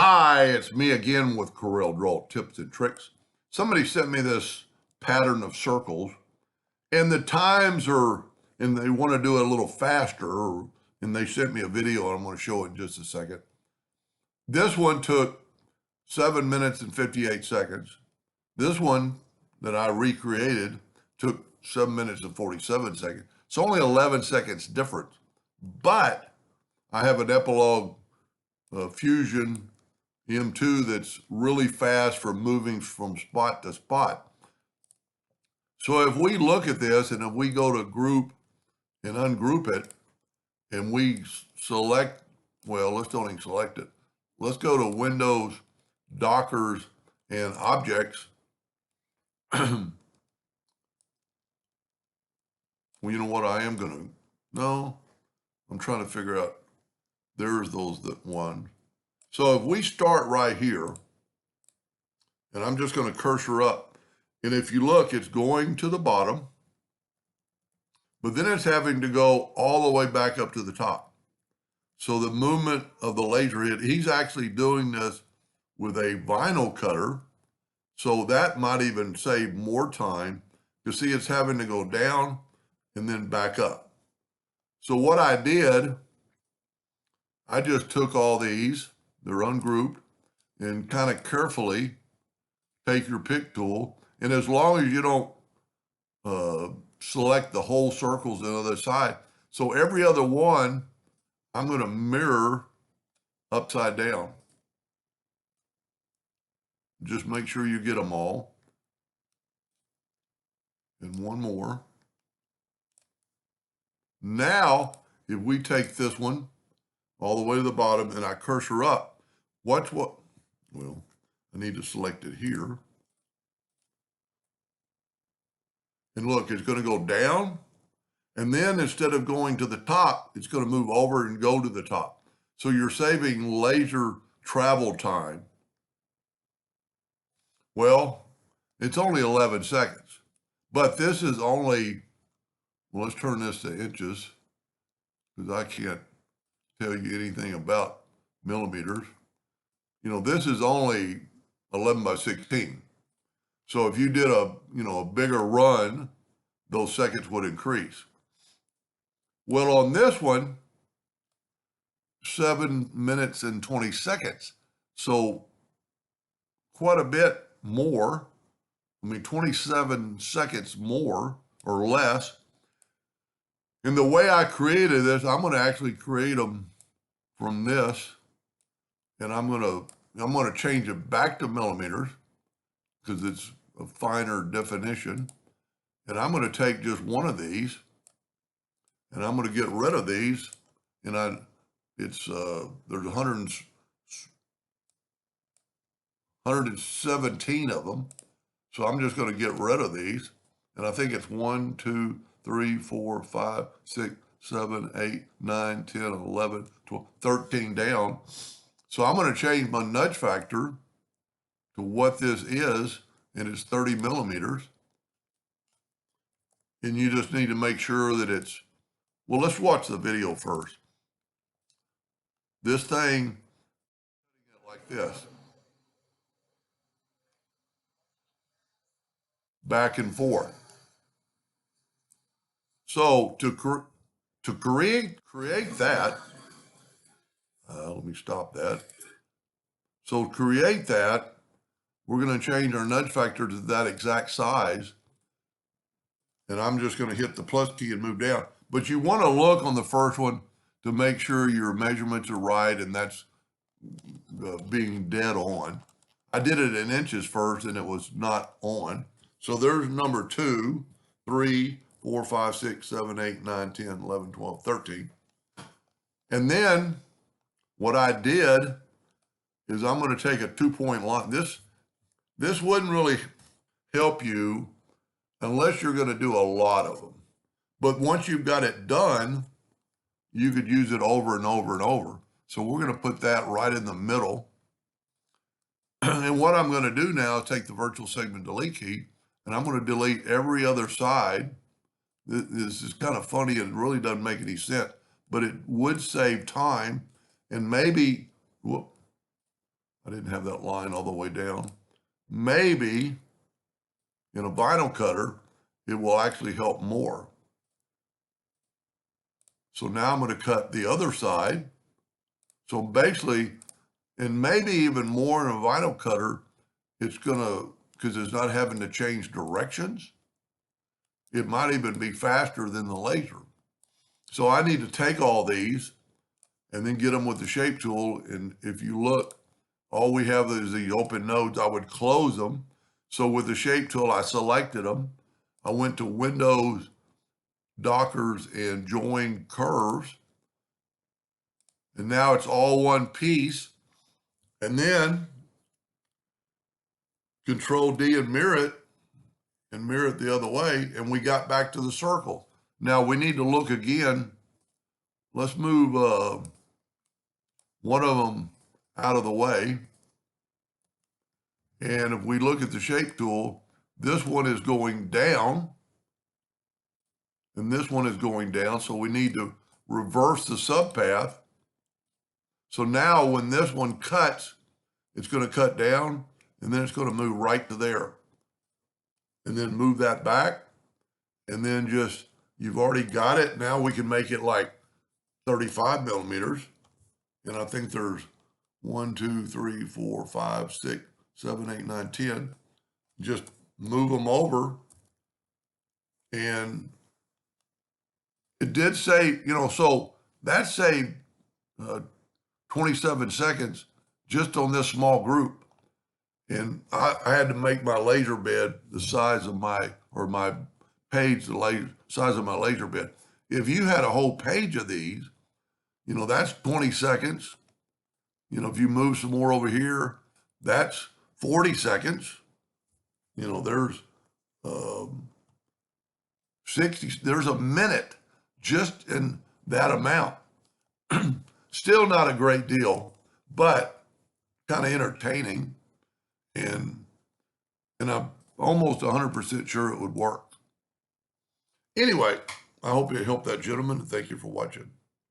Hi, it's me again with Corel Draw Tips and Tricks. Somebody sent me this pattern of circles, and the times are, and they want to do it a little faster, and they sent me a video, and I'm going to show it in just a second. This one took 7 minutes and 58 seconds. This one that I recreated took 7 minutes and 47 seconds. It's only 11 seconds difference, but I have an Epilogue Fusion M2 that's really fast for moving from spot to spot. So if we look at this and if we go to group and ungroup it and we select, well, let's don't even select it. Let's go to Windows, Dockers, and Objects. Well, you know what I am going to, no, I'm trying to figure out, there's those that one. So if we start right here, and I'm just going to cursor up, and if you look, it's going to the bottom, but then it's having to go all the way back up to the top. So the movement of the laser head, he's actually doing this with a vinyl cutter. So that might even save more time. You see, it's having to go down and then back up. So what I did, I just took all these, they're ungrouped, and kind of carefully take your pick tool. And as long as you don't select the whole circles on the other side, so every other one, I'm going to mirror upside down. Just make sure you get them all. And one more. Now, if we take this one all the way to the bottom and I cursor up, watch what, well, I need to select it here. And look, it's going to go down. And then instead of going to the top, it's going to move over and go to the top. So you're saving laser travel time. Well, it's only 11 seconds, but this is only, well, let's turn this to inches because I can't tell you anything about millimeters. You know, this is only 11 by 16. So if you did a bigger run, those seconds would increase. Well, on this one, 7 minutes and 20 seconds. So quite a bit more. I mean, 27 seconds more or less. And the way I created this, I'm going to actually create them from this, and I'm going to change it back to millimeters because it's a finer definition. And I'm going to take just one of these, and I'm going to get rid of these. And there's 117 of them. So I'm just going to get rid of these. And I think it's 1, 2, 3, 4, 5, 6, 7, 8, 9, 10, 11, 12, 13 down. So I'm going to change my nudge factor to what this is, and it's 30 millimeters. And you just need to make sure that it's, well, let's watch the video first. This thing, like this, back and forth. So to create that, let me stop that. So to create that, we're going to change our nudge factor to that exact size. And I'm just going to hit the plus key and move down. But you want to look on the first one to make sure your measurements are right, and that's being dead on. I did it in inches first, and it was not on. So there's number 2, 3, 4, 5, 6, 7, 8, 9, 10, 11, 12, 13. And then what I did is I'm going to take a 2-point line. This wouldn't really help you unless you're going to do a lot of them. But once you've got it done, you could use it over and over and over. So we're going to put that right in the middle. And what I'm going to do now is take the virtual segment delete key, and I'm going to delete every other side. This is kind of funny. It really doesn't make any sense, but it would save time. And maybe, whoop, I didn't have that line all the way down. Maybe in a vinyl cutter, it will actually help more. So now I'm going to cut the other side. So basically, and maybe even more in a vinyl cutter, it's going to, because it's not having to change directions, it might even be faster than the laser. So I need to take all these and then get them with the shape tool. And if you look, all we have is the open nodes. I would close them. So with the shape tool, I selected them. I went to Windows, Dockers, and Join Curves. And now it's all one piece. And then Control D and mirror it the other way. And we got back to the circle. Now we need to look again. Let's move one of them out of the way. And if we look at the shape tool, this one is going down and this one is going down. So we need to reverse the subpath. So now when this one cuts, it's going to cut down and then it's going to move right to there. And then move that back. And then just, you've already got it. Now we can make it like 35 millimeters. And I think there's 1, 2, 3, 4, 5, 6, 7, 8, 9, 10. Just move them over. And it did say, so that saved 27 seconds just on this small group. And I had to make my laser bed the size of my page, the size of my laser bed. If you had a whole page of these, that's 20 seconds. If you move some more over here, that's 40 seconds. There's 60, there's a minute just in that amount. Still not a great deal, but kind of entertaining. And I'm almost 100% sure it would work. Anyway, I hope it helped that gentleman. Thank you for watching.